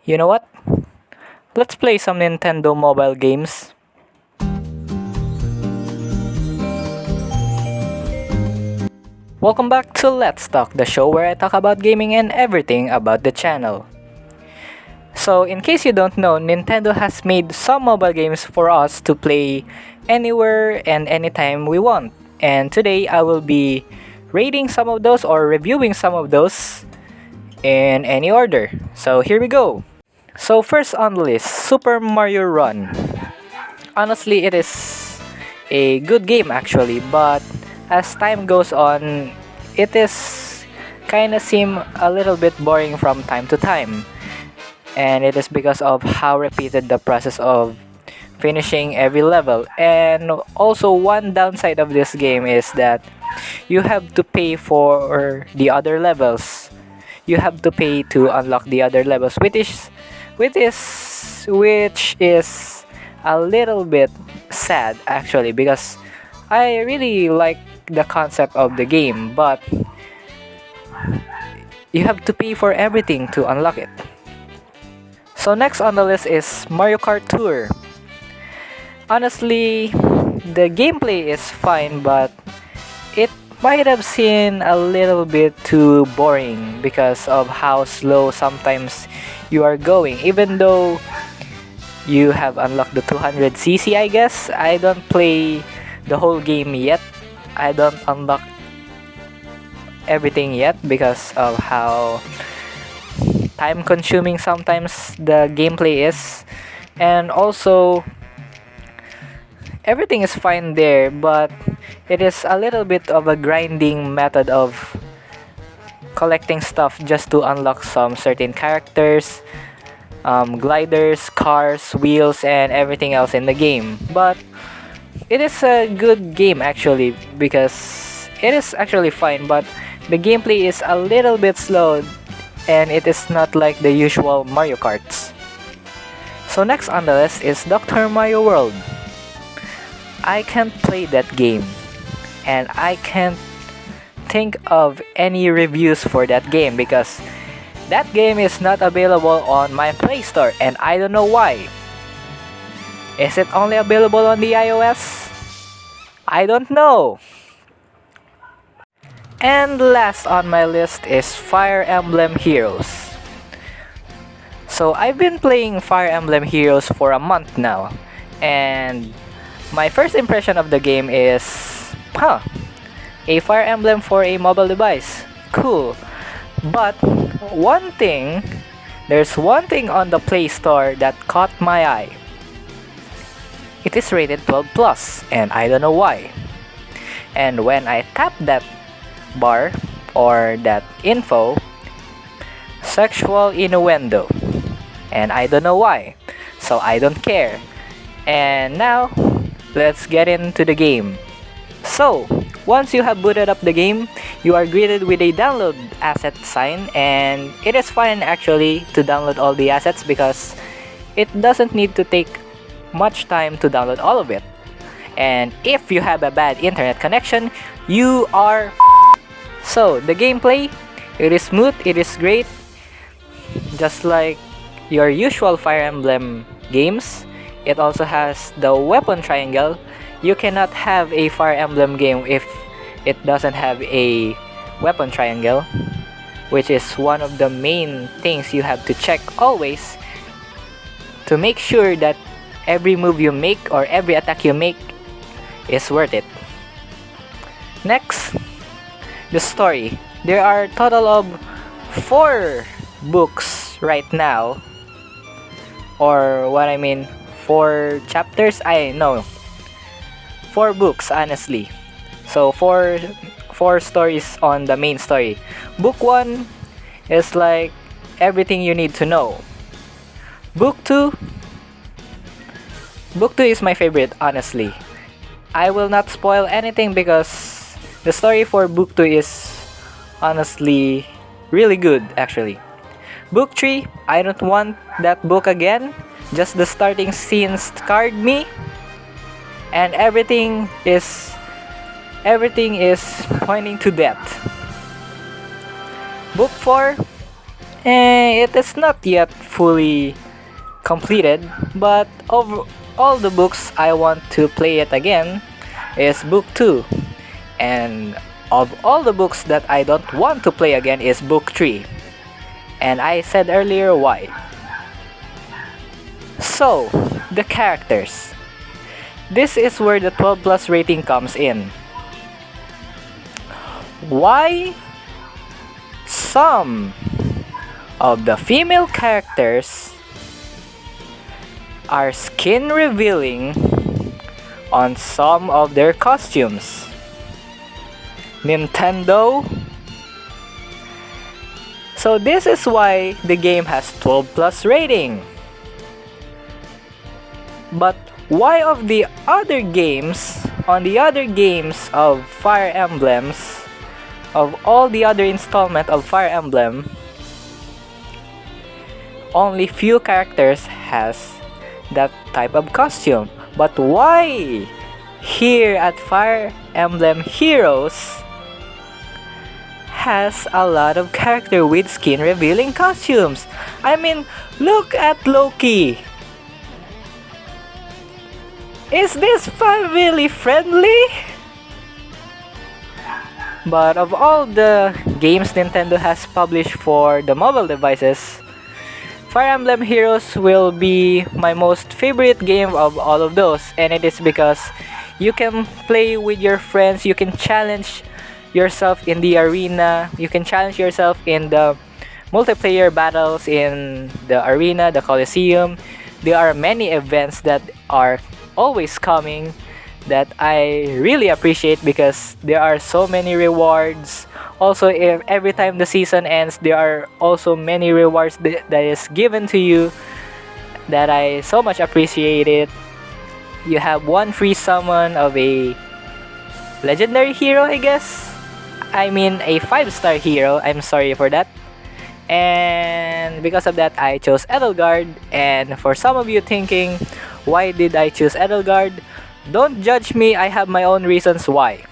You know what? Let's play some Nintendo mobile games. Welcome back to Let's Talk, the show where I talk about gaming and everything about the channel. So, in case you don't know, Nintendo has made some mobile games for us to play anywhere and anytime we want. And today I will be rating some of those or reviewing some of those in any order. So, here we go. So, first on the list, Super Mario Run. Honestly, it is a good game actually, but as time goes on, it is kinda seem a little bit boring from time to time. And it is because of how repeated the process of finishing every level. And also one downside of this game is that you have to pay for the other levels. You have to pay to unlock the other levels, which is a little bit sad actually, because I really like the concept of the game, but you have to pay for everything to unlock it. So next on the list is Mario Kart Tour. Honestly, the gameplay is fine, but it might have seemed a little bit too boring because of how slow sometimes you are going. Even though you have unlocked the 200cc, I guess. I don't play the whole game yet. I don't unlock everything yet because of how time consuming sometimes the gameplay is. And also, everything is fine there, but it is a little bit of a grinding method of collecting stuff just to unlock some certain characters, gliders, cars, wheels, and everything else in the game. But it is a good game actually, because it is actually fine, but the gameplay is a little bit slow and it is not like the usual Mario Karts. So next on the list is Dr. Mario World. I can't play that game, and I can't think of any reviews for that game because that game is not available on my Play Store, and I don't know why. Is it only available on the iOS? I don't know. And last on my list is Fire Emblem Heroes. So I've been playing Fire Emblem Heroes for a month now, and my first impression of the game is, a Fire Emblem for a mobile device. Cool. But there's one thing on the Play Store that caught my eye. It is rated 12 plus, and I don't know why. And when I tap that bar or that info, sexual innuendo, and I don't know why, so I don't care. And now let's get into the game. So once you have booted up the game, you are greeted with a download asset sign, and it is fine actually to download all the assets because it doesn't need to take much time to download all of it. And if you have a bad internet connection, you are so the gameplay, it is smooth, it is great, just like your usual Fire Emblem games. It also has the weapon triangle. You cannot have a Fire Emblem game if it doesn't have a weapon triangle, which is one of the main things you have to check always to make sure that every move you make or every attack you make is worth it. Next, the story. There are a total of 4 books right now, or 4 chapters. I know 4 books honestly. So four stories on the main story. Book 1 is like everything you need to know. Book 2 is my favorite honestly. I will not spoil anything because the story for book 2 is honestly really good actually. Book 3, I don't want that book again. Just the starting scenes scarred me, and everything is pointing to death. Book 4 It is not yet fully completed, but of all the books I want to play it again is book 2. And of all the books that I don't want to play again is book 3. And I said earlier why. So, the characters. This is where the 12 plus rating comes in. Why some of the female characters are skin revealing on some of their costumes? Nintendo. So this is why the game has 12 plus rating. But why of the other games, on the other games of Fire Emblems, of all the other installment of Fire Emblem, only few characters has that type of costume? But why here at Fire Emblem Heroes has a lot of character with skin revealing costumes? I mean, look at Loki. Is this family friendly? But of all the games Nintendo has published for the mobile devices, Fire Emblem Heroes will be my most favorite game of all of those, and it is because you can play with your friends, you can challenge yourself in the arena, you can challenge yourself in the multiplayer battles in the arena, the Coliseum. There are many events that are always coming that I really appreciate because there are so many rewards. Also, if every time the season ends, there are also many rewards that is given to you that I so much appreciate it. You have one free summon of a legendary hero, I guess. I mean a 5-star hero, I'm sorry for that. And because of that, I chose Edelgard. And for some of you thinking, why did I choose Edelgard? Don't judge me, I have my own reasons why.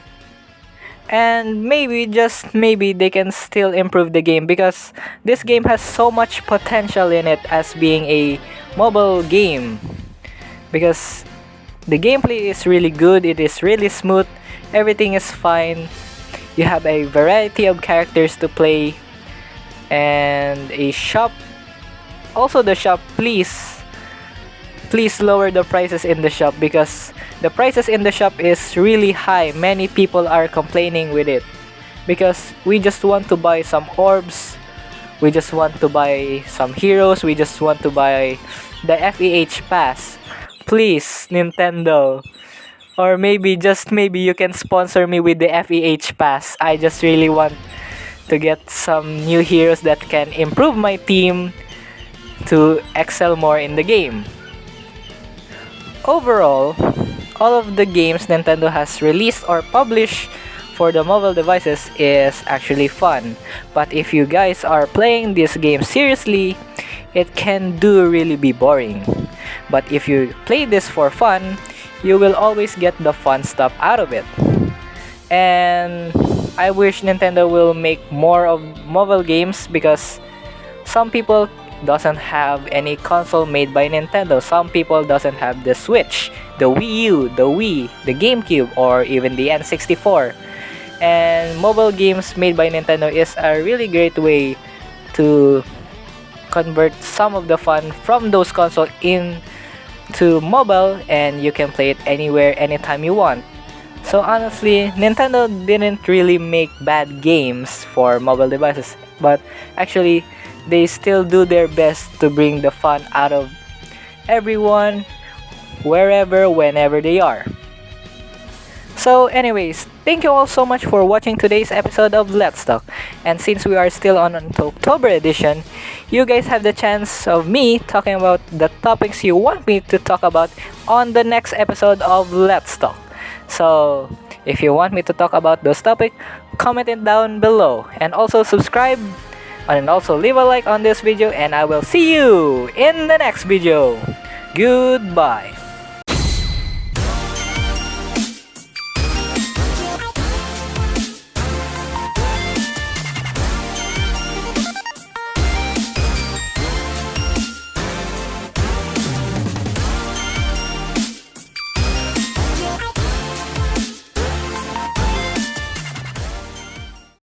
And maybe, just maybe, they can still improve the game because this game has so much potential in it as being a mobile game. Because the gameplay is really good, it is really smooth, everything is fine. You have a variety of characters to play. And a shop. Also the shop, please lower the prices in the shop because the prices in the shop is really high. Many people are complaining with it because we just want to buy some orbs, we just want to buy some heroes, we just want to buy the FEH pass. Please, Nintendo, or maybe, just maybe, you can sponsor me with the FEH pass. I just really want to get some new heroes that can improve my team to excel more in the game. Overall, all of the games Nintendo has released or published for the mobile devices is actually fun. But if you guys are playing this game seriously, it can really be boring. But if you play this for fun, you will always get the fun stuff out of it. And I wish Nintendo will make more of mobile games because some people doesn't have any console made by Nintendo. Some people doesn't have the Switch, the Wii U, the Wii, the GameCube, or even the N64. And mobile games made by Nintendo is a really great way to convert some of the fun from those consoles into mobile, and you can play it anywhere, anytime you want. So honestly, Nintendo didn't really make bad games for mobile devices, but actually they still do their best to bring the fun out of everyone, wherever, whenever they are. So anyways, thank you all so much for watching today's episode of Let's Talk. And since we are still on an October edition, you guys have the chance of me talking about the topics you want me to talk about on the next episode of Let's Talk. So if you want me to talk about those topics, comment it down below. And also subscribe and also leave a like on this video, and I will see you in the next video. Goodbye.